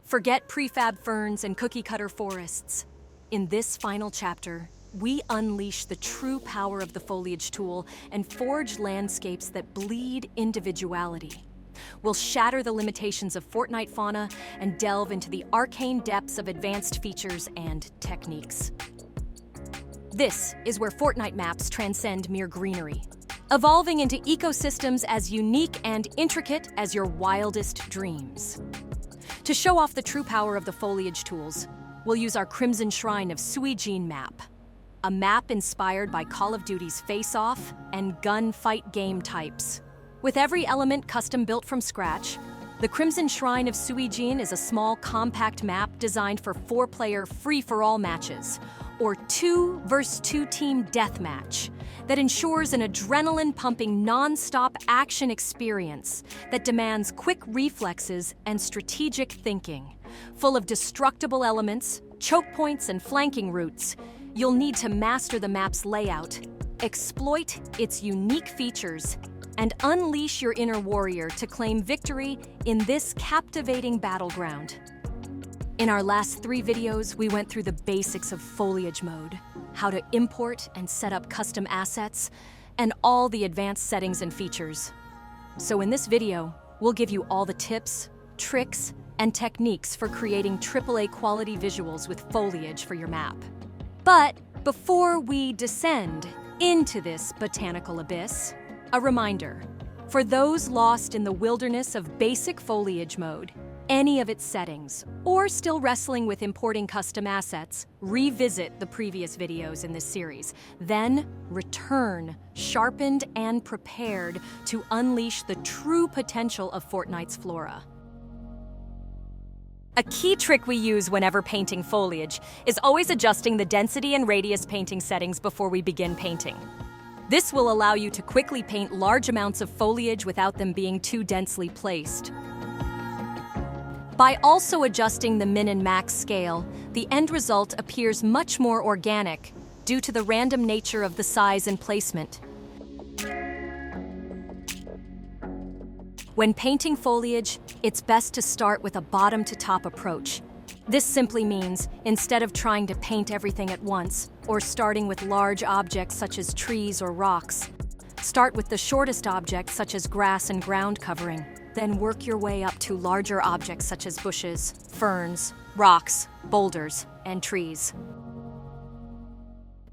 Forget prefab ferns and cookie-cutter forests. In this final chapter, we unleash the true power of the Foliage Tool and forge landscapes that bleed individuality. We'll shatter the limitations of Fortnite fauna and delve into the arcane depths of advanced features and techniques. This is where Fortnite maps transcend mere greenery, evolving into ecosystems as unique and intricate as your wildest dreams. To show off the true power of the Foliage Tools, we'll use our Crimson Shrine of Suijin map, a map inspired by Call of Duty's face-off and gunfight game types. With every element custom-built from scratch, the Crimson Shrine of Suijin is a small, compact map designed for 4-player free-for-all matches, or 2 vs 2 team deathmatch, that ensures an adrenaline-pumping, non-stop action experience that demands quick reflexes and strategic thinking. Full of destructible elements, choke points, and flanking routes, you'll need to master the map's layout, exploit its unique features, and unleash your inner warrior to claim victory in this captivating battleground. In our last 3 videos, we went through the basics of Foliage mode, how to import and set up custom assets, and all the advanced settings and features. So in this video, we'll give you all the tips, tricks, and techniques for creating AAA quality visuals with foliage for your map. But before we descend into this botanical abyss, a reminder, for those lost in the wilderness of basic foliage mode, any of its settings, or still wrestling with importing custom assets, revisit the previous videos in this series. Then return, sharpened and prepared to unleash the true potential of Fortnite's flora. A key trick we use whenever painting foliage is always adjusting the density and radius painting settings before we begin painting. This will allow you to quickly paint large amounts of foliage without them being too densely placed. By also adjusting the min and max scale, the end result appears much more organic due to the random nature of the size and placement. When painting foliage, it's best to start with a bottom-to-top approach. This simply means, instead of trying to paint everything at once, or starting with large objects such as trees or rocks, start with the shortest objects such as grass and ground covering. Then work your way up to larger objects such as bushes, ferns, rocks, boulders, and trees.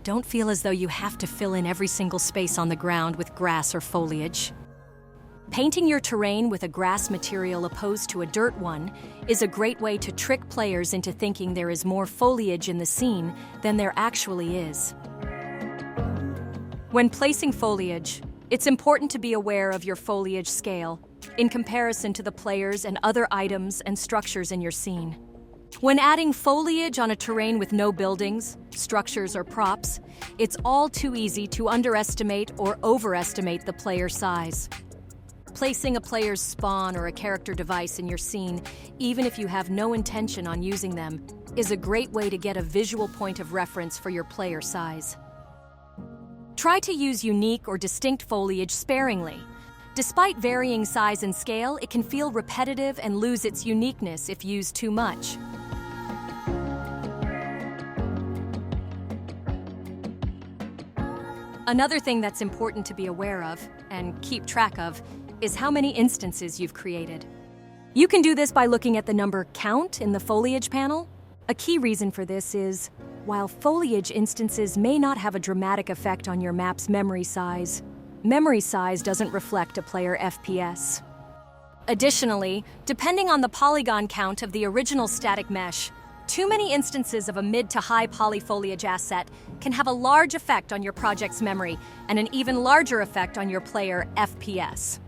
Don't feel as though you have to fill in every single space on the ground with grass or foliage. Painting your terrain with a grass material opposed to a dirt one is a great way to trick players into thinking there is more foliage in the scene than there actually is. When placing foliage, it's important to be aware of your foliage scale in comparison to the players and other items and structures in your scene. When adding foliage on a terrain with no buildings, structures, or props, it's all too easy to underestimate or overestimate the player size. Placing a player's spawn or a character device in your scene, even if you have no intention on using them, is a great way to get a visual point of reference for your player size. Try to use unique or distinct foliage sparingly. Despite varying size and scale, it can feel repetitive and lose its uniqueness if used too much. Another thing that's important to be aware of, and keep track of, is how many instances you've created. You can do this by looking at the number count in the foliage panel. A key reason for this is, while foliage instances may not have a dramatic effect on your map's memory size doesn't reflect a player FPS. Additionally, depending on the polygon count of the original static mesh, too many instances of a mid to high poly foliage asset can have a large effect on your project's memory and an even larger effect on your player FPS.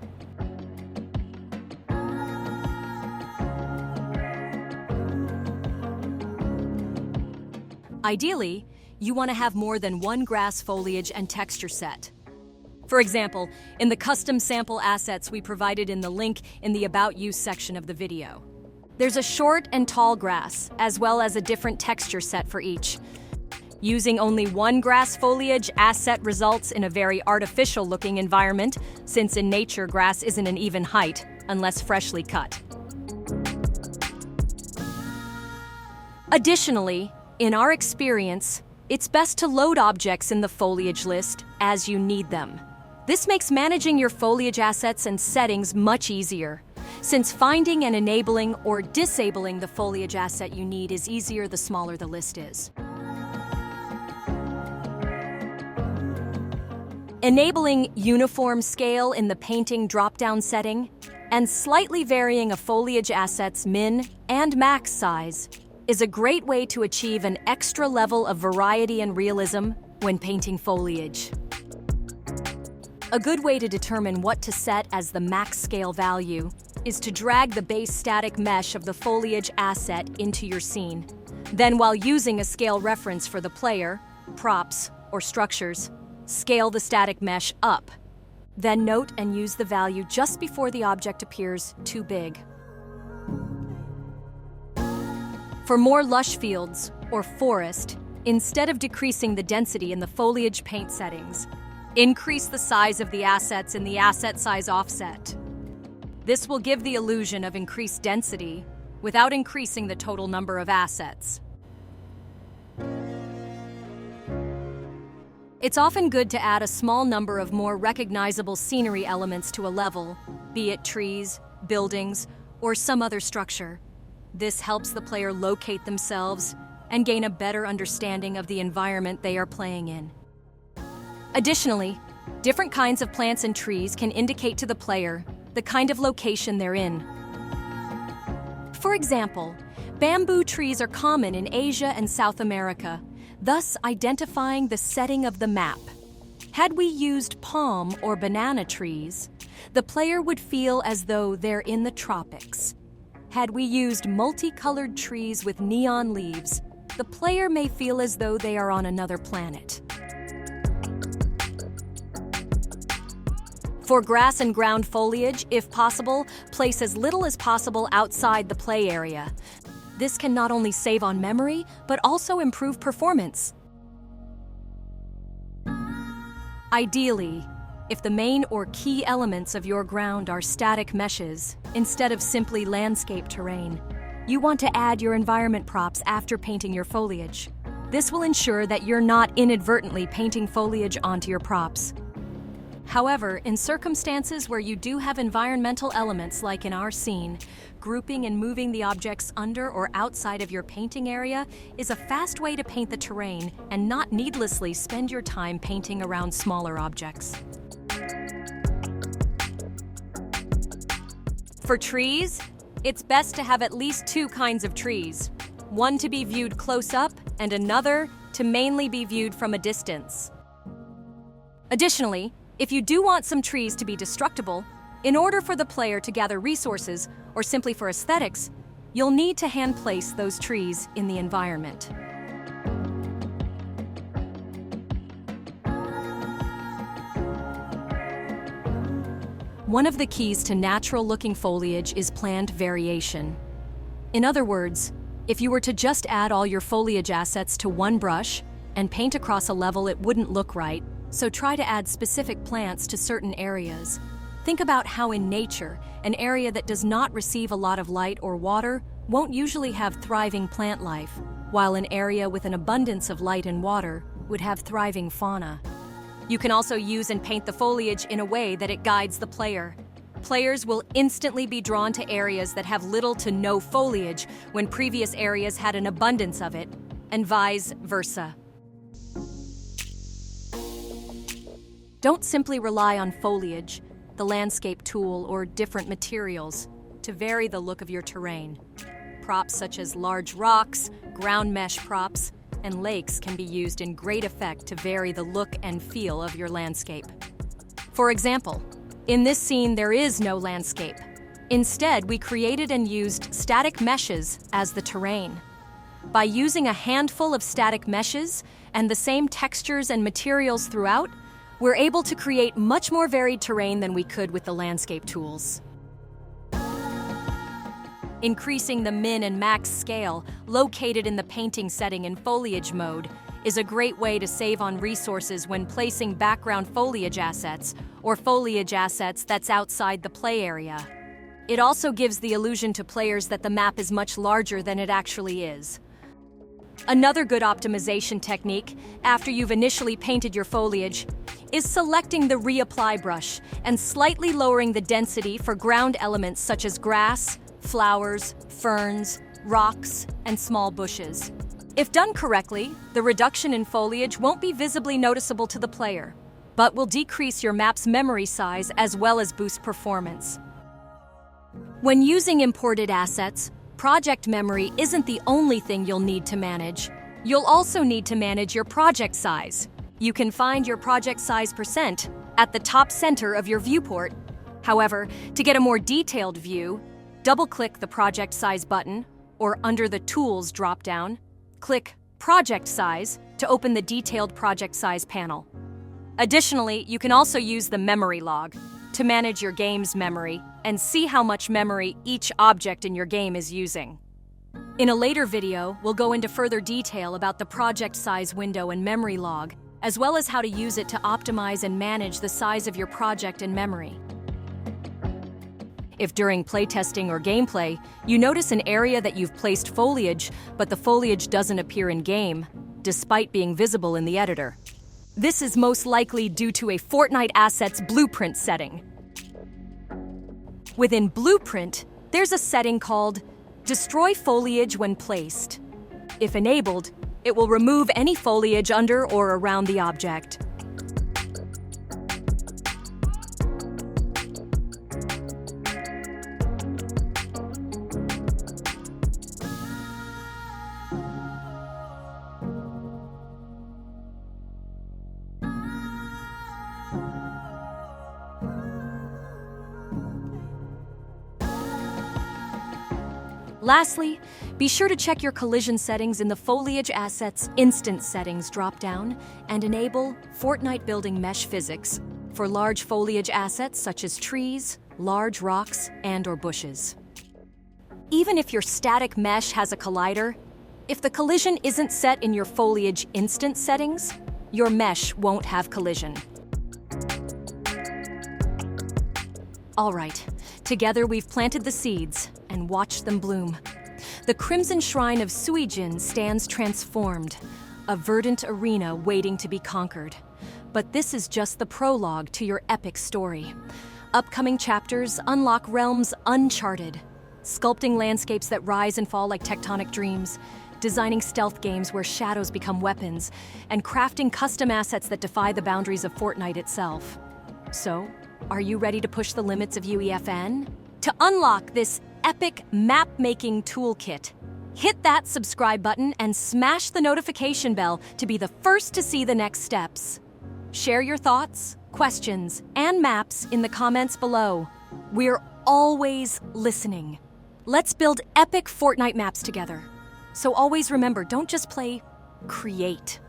Ideally, you want to have more than one grass foliage and texture set. For example, in the custom sample assets we provided in the link in the About You section of the video. There's a short and tall grass, as well as a different texture set for each. Using only one grass foliage asset results in a very artificial-looking environment, since in nature grass isn't an even height, unless freshly cut. Additionally, in our experience, it's best to load objects in the foliage list as you need them. This makes managing your foliage assets and settings much easier, since finding and enabling or disabling the foliage asset you need is easier the smaller the list is. Enabling uniform scale in the painting drop-down setting and slightly varying a foliage asset's min and max size is a great way to achieve an extra level of variety and realism when painting foliage. A good way to determine what to set as the max scale value is to drag the base static mesh of the foliage asset into your scene. Then, while using a scale reference for the player, props, or structures, scale the static mesh up. Then note and use the value just before the object appears too big. For more lush fields, or forest, instead of decreasing the density in the foliage paint settings, increase the size of the assets in the asset size offset. This will give the illusion of increased density without increasing the total number of assets. It's often good to add a small number of more recognizable scenery elements to a level, be it trees, buildings, or some other structure. This helps the player locate themselves and gain a better understanding of the environment they are playing in. Additionally, different kinds of plants and trees can indicate to the player the kind of location they're in. For example, bamboo trees are common in Asia and South America, thus identifying the setting of the map. Had we used palm or banana trees, the player would feel as though they're in the tropics. Had we used multicolored trees with neon leaves, the player may feel as though they are on another planet. For grass and ground foliage, if possible, place as little as possible outside the play area. This can not only save on memory, but also improve performance. Ideally, if the main or key elements of your ground are static meshes, instead of simply landscape terrain, you want to add your environment props after painting your foliage. This will ensure that you're not inadvertently painting foliage onto your props. However, in circumstances where you do have environmental elements like in our scene, grouping and moving the objects under or outside of your painting area is a fast way to paint the terrain and not needlessly spend your time painting around smaller objects. For trees, it's best to have at least two kinds of trees, one to be viewed close up and another to mainly be viewed from a distance. Additionally, if you do want some trees to be destructible, in order for the player to gather resources, or simply for aesthetics, you'll need to hand place those trees in the environment. One of the keys to natural-looking foliage is plant variation. In other words, if you were to just add all your foliage assets to one brush and paint across a level, it wouldn't look right. So try to add specific plants to certain areas. Think about how in nature, an area that does not receive a lot of light or water won't usually have thriving plant life, while an area with an abundance of light and water would have thriving fauna. You can also use and paint the foliage in a way that it guides the player. Players will instantly be drawn to areas that have little to no foliage when previous areas had an abundance of it, and vice versa. Don't simply rely on foliage, the landscape tool, or different materials to vary the look of your terrain. Props such as large rocks, ground mesh props, and lakes can be used in great effect to vary the look and feel of your landscape. For example, in this scene there is no landscape. Instead, we created and used static meshes as the terrain. By using a handful of static meshes and the same textures and materials throughout, we're able to create much more varied terrain than we could with the landscape tools. Increasing the min and max scale located in the painting setting in foliage mode is a great way to save on resources when placing background foliage assets or foliage assets that's outside the play area. It also gives the illusion to players that the map is much larger than it actually is. Another good optimization technique, after you've initially painted your foliage, is selecting the reapply brush and slightly lowering the density for ground elements such as grass, flowers, ferns, rocks, and small bushes. If done correctly, the reduction in foliage won't be visibly noticeable to the player, but will decrease your map's memory size as well as boost performance. When using imported assets, project memory isn't the only thing you'll need to manage. You'll also need to manage your project size. You can find your project size percent at the top center of your viewport. However, to get a more detailed view, double-click the Project Size button, or under the Tools drop-down, click Project Size to open the detailed project size panel. Additionally, you can also use the memory log to manage your game's memory and see how much memory each object in your game is using. In a later video, we'll go into further detail about the project size window and memory log, as well as how to use it to optimize and manage the size of your project and memory. If during playtesting or gameplay, you notice an area that you've placed foliage, but the foliage doesn't appear in-game, despite being visible in the editor. This is most likely due to a Fortnite asset's blueprint setting. Within Blueprint, there's a setting called Destroy Foliage when placed. If enabled, it will remove any foliage under or around the object. Lastly, be sure to check your collision settings in the Foliage Assets Instance Settings drop-down and enable Fortnite Building Mesh Physics for large foliage assets such as trees, large rocks, and/or bushes. Even if your static mesh has a collider, if the collision isn't set in your Foliage Instance settings, your mesh won't have collision. All right, together we've planted the seeds and watched them bloom. The Crimson Shrine of Suijin stands transformed, a verdant arena waiting to be conquered. But this is just the prologue to your epic story. Upcoming chapters unlock realms uncharted, sculpting landscapes that rise and fall like tectonic dreams, designing stealth games where shadows become weapons, and crafting custom assets that defy the boundaries of Fortnite itself. So, are you ready to push the limits of UEFN? To unlock this epic map-making toolkit, hit that subscribe button and smash the notification bell to be the first to see the next steps. Share your thoughts, questions, and maps in the comments below. We're always listening. Let's build epic Fortnite maps together. So always remember, don't just play, create.